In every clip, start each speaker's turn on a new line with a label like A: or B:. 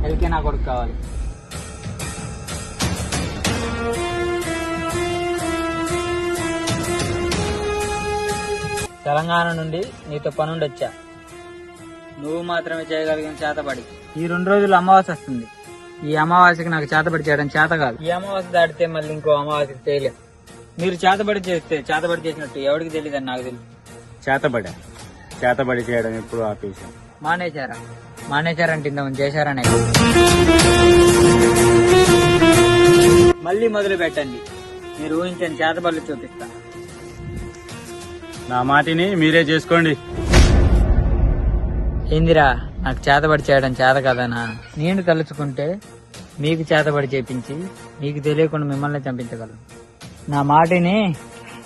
A: LK నా కొడుకు కావాలి. తెలంగాణ నుండి నీతో పనుండి వచ్చా. నువ్వు మాత్రమే చేయగలిగిన చేతబడి. ఈ 2 రోజులు అమావాస్య వస్తుంది. ఈ అమావాస్యకి నాకు చేతబడి చేయడం చేత కాదు. ఈ అమావాస్య దాటితే మళ్ళీ ఇంకో అమావాస్యకి చేయలేదు. మీరు చేతబడి చేస్తే చేతబడి చేసినట్టు ఎవరికి తెలియదు అని నాకు తెలుసు.
B: చేతబడి చేయడం ఎప్పుడు ఆపేశాం.
A: మానేశారంటే ఇంతమంది చేశారనే. మళ్ళీ మొదలు పెట్టండి. మీరు ఊహించని చేతబడులు చూపిస్తా.
B: నా మాటిని మీరే చేసుకోండి.
A: ఏందిరా నాకు చేతబడి చేయడం చేత కదనా? నేను తలుచుకుంటే మీకు చేతబడి చేపించి మీకు తెలియకుండా మిమ్మల్ని చంపించగలను. నా మాటిని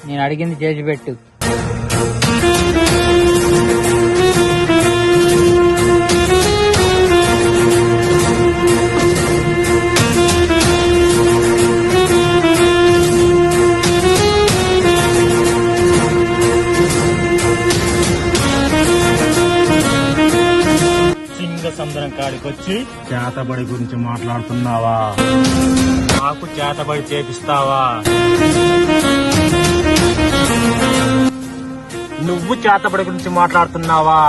A: నేను అడిగింది చేసి పెట్టు.
B: సముద్రం కాడికొచ్చి చేతబడి గురించి మాట్లాడుతున్నావా? నాకు చేతబడి చేపిస్తావా? నువ్వు చేతబడి గురించి మాట్లాడుతున్నావా?